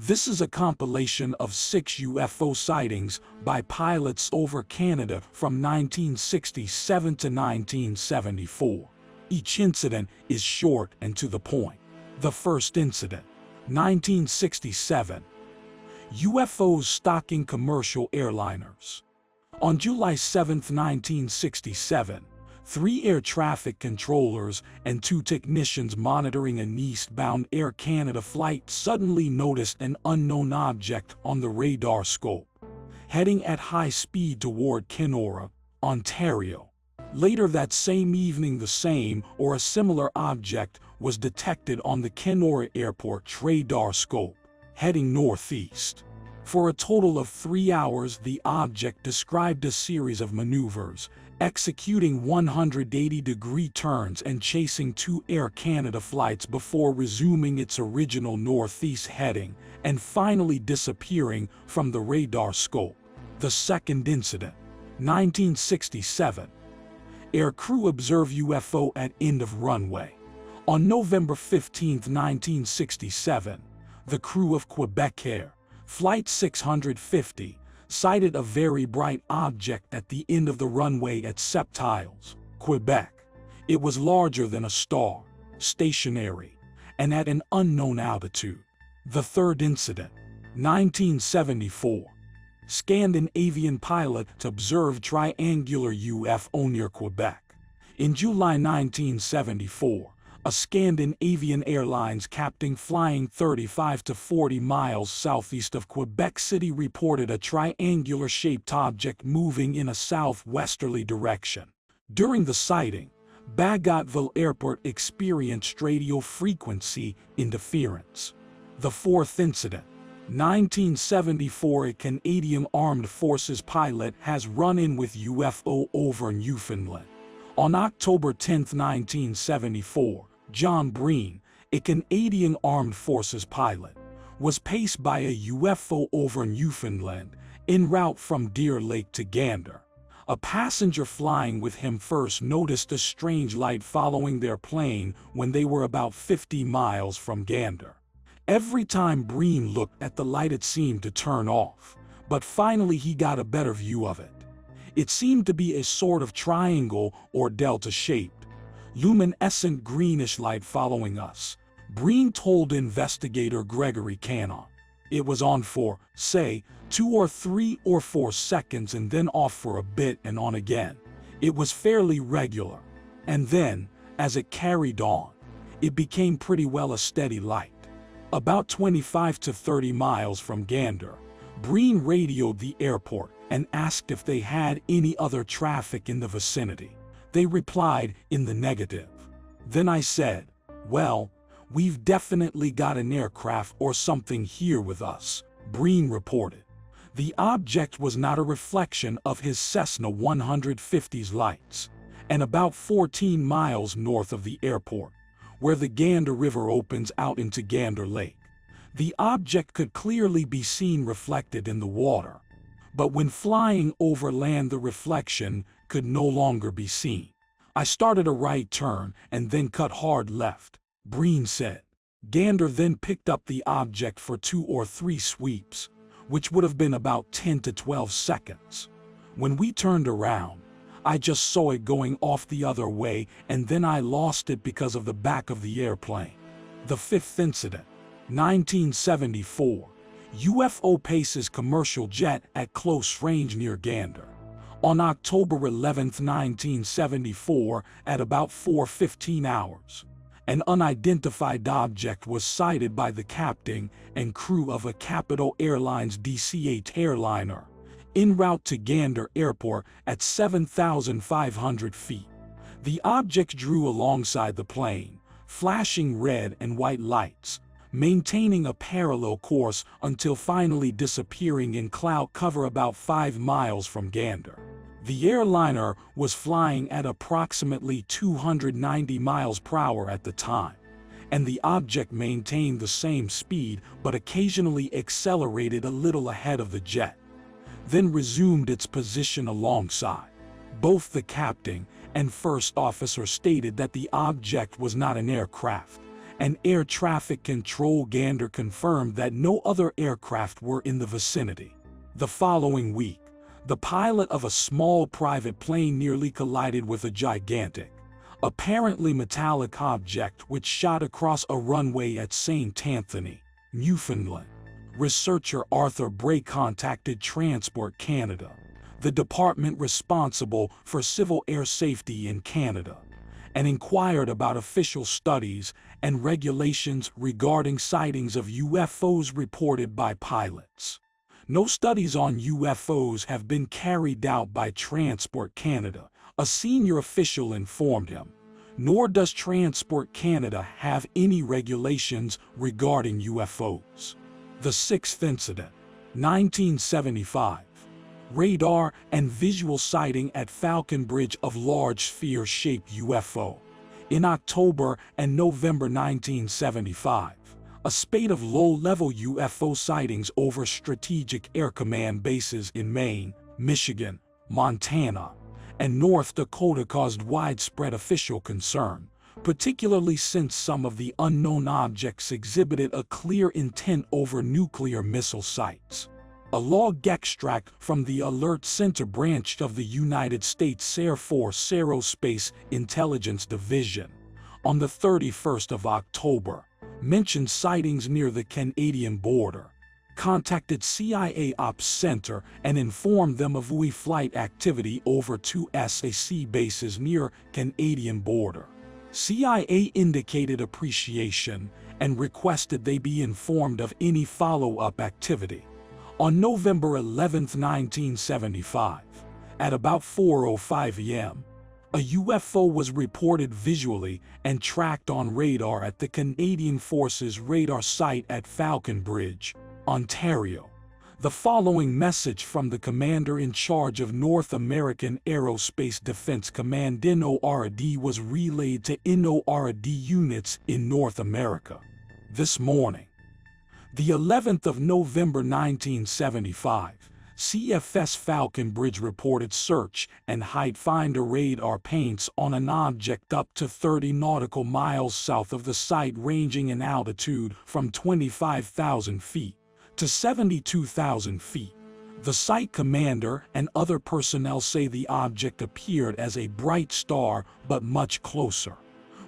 This is a compilation of 6 UFO sightings by pilots over Canada from 1967 to 1974. Each incident is short and to the point. The first incident, 1967. UFOs stalking commercial airliners. On July 7, 1967, 3 air traffic controllers and 2 technicians monitoring an eastbound Air Canada flight suddenly noticed an unknown object on the radar scope, heading at high speed toward Kenora, Ontario. Later that same evening, the same or a similar object was detected on the Kenora Airport's radar scope, heading northeast. For a total of 3 hours, the object described a series of maneuvers, executing 180-degree turns and chasing 2 Air Canada flights before resuming its original northeast heading and finally disappearing from the radar scope. The second incident, 1967. Air crew observe UFO at end of runway. On November 15, 1967, the crew of Quebec Air, Flight 650, sighted a very bright object at the end of the runway at Septiles, Quebec. It was larger than a star, stationary, and at an unknown altitude. The third incident, 1974. Scandinavian pilot observed triangular UFO near Quebec. In July 1974, a Scandinavian Airlines captain flying 35 to 40 miles southeast of Quebec City reported a triangular-shaped object moving in a southwesterly direction. During the sighting, Bagotville Airport experienced radio frequency interference. The fourth incident, 1974. A Canadian Armed Forces pilot has run-in with UFO over Newfoundland. On October 10, 1974, John Breen, a Canadian Armed Forces pilot, was paced by a UFO over Newfoundland en route from Deer Lake to Gander. A passenger flying with him first noticed a strange light following their plane when they were about 50 miles from Gander. Every time Breen looked at the light, it seemed to turn off, but finally he got a better view of it. It seemed to be a sort of triangle or delta-shaped, luminescent greenish light following us. Breen told investigator Gregory Cannon. It was on for, say, 2 or 3 or 4 seconds and then off for a bit and on again. It was fairly regular. And then, as it carried on, it became pretty well a steady light. About 25 to 30 miles from Gander, Breen radioed the airport and asked if they had any other traffic in the vicinity. They replied in the negative. Then I said, "Well, we've definitely got an aircraft or something here with us," Breen reported. The object was not a reflection of his Cessna 150's lights, and about 14 miles north of the airport, where the Gander River opens out into Gander Lake. The object could clearly be seen reflected in the water, but when flying over land the reflection could no longer be seen. I started a right turn and then cut hard left, Breen said. Gander then picked up the object for 2 or 3 sweeps, which would have been about 10 to 12 seconds. When we turned around, I just saw it going off the other way, and then I lost it because of the back of the airplane. The fifth incident, 1974. UFO paces commercial jet at close range near Gander. On October 11, 1974, at about 4:15 hours, an unidentified object was sighted by the captain and crew of a Capital Airlines DC-8 airliner, en route to Gander Airport at 7,500 feet. The object drew alongside the plane, flashing red and white lights, maintaining a parallel course until finally disappearing in cloud cover about 5 miles from Gander. The airliner was flying at approximately 290 miles per hour at the time, and the object maintained the same speed but occasionally accelerated a little ahead of the jet, then resumed its position alongside. Both the captain and first officer stated that the object was not an aircraft, and air traffic control Gander confirmed that no other aircraft were in the vicinity. The following week, the pilot of a small private plane nearly collided with a gigantic, apparently metallic object which shot across a runway at St. Anthony, Newfoundland. Researcher Arthur Bray contacted Transport Canada, the department responsible for civil air safety in Canada, and inquired about official studies and regulations regarding sightings of UFOs reported by pilots. No studies on UFOs have been carried out by Transport Canada, a senior official informed him, nor does Transport Canada have any regulations regarding UFOs. The sixth incident, 1975. Radar and visual sighting at Falconbridge of large sphere-shaped UFO. In October and November 1975, a spate of low-level UFO sightings over Strategic Air Command bases in Maine, Michigan, Montana, and North Dakota caused widespread official concern, particularly since some of the unknown objects exhibited a clear intent over nuclear missile sites. A log extract from the Alert Center branch of the United States Air Force Aerospace Intelligence Division, on the 31st of October, mentioned sightings near the Canadian border, contacted CIA Ops Center and informed them of UFO flight activity over two SAC bases near Canadian border. CIA indicated appreciation and requested they be informed of any follow-up activity. On November 11, 1975, at about 4:05 a.m., a UFO was reported visually and tracked on radar at the Canadian Forces radar site at Falconbridge, Ontario. The following message from the commander in charge of North American Aerospace Defense Command NORAD was relayed to NORAD units in North America. This morning, the 11th of November 1975, CFS Falconbridge reported search and height finder radar paints on an object up to 30 nautical miles south of the site, ranging in altitude from 25,000 feet to 72,000 feet. The site commander and other personnel say the object appeared as a bright star but much closer.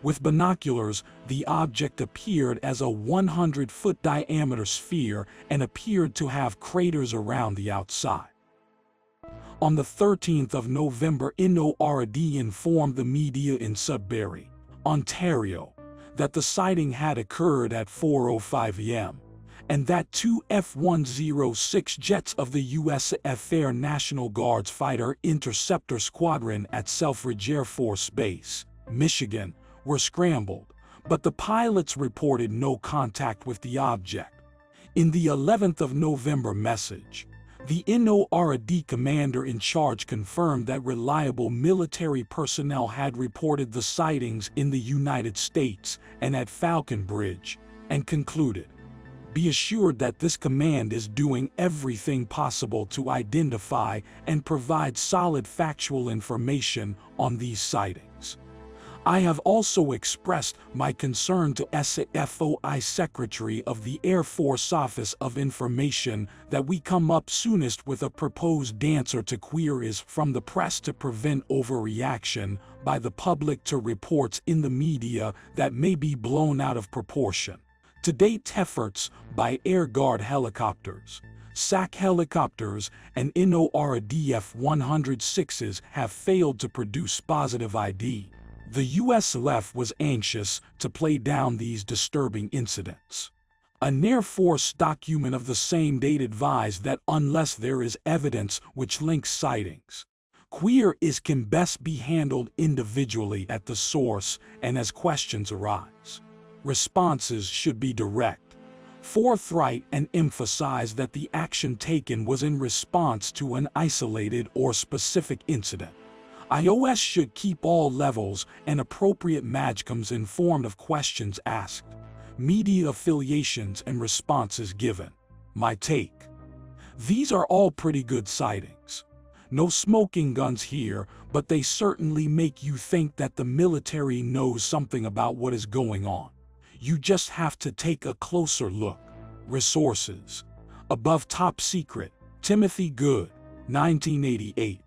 With binoculars, the object appeared as a 100-foot diameter sphere and appeared to have craters around the outside. On the 13th of November, NORAD informed the media in Sudbury, Ontario, that the sighting had occurred at 4:05 a.m. and that two F-106 jets of the U.S. Air National Guard's Fighter Interceptor Squadron at Selfridge Air Force Base, Michigan, were scrambled, but the pilots reported no contact with the object. In the 11th of November message, the NORAD commander-in-charge confirmed that reliable military personnel had reported the sightings in the United States and at Falconbridge, and concluded, "Be assured that this command is doing everything possible to identify and provide solid factual information on these sightings. I have also expressed my concern to SAFOI Secretary of the Air Force Office of Information that we come up soonest with a proposed answer to queries from the press to prevent overreaction by the public to reports in the media that may be blown out of proportion. To date, efforts by Air Guard helicopters, SAC helicopters, and NORAD F-106s have failed to produce positive ID. The U.S. left was anxious to play down these disturbing incidents. An Air Force document of the same date advised that unless there is evidence which links sightings, queries can best be handled individually at the source and as questions arise. Responses should be direct, forthright, and emphasize that the action taken was in response to an isolated or specific incident. iOS should keep all levels and appropriate MAGCOMs informed of questions asked, media affiliations, and responses given. My take: these are all pretty good sightings. No smoking guns here, but they certainly make you think that the military knows something about what is going on. You just have to take a closer look. Resources. Above top secret, Timothy Good, 1988.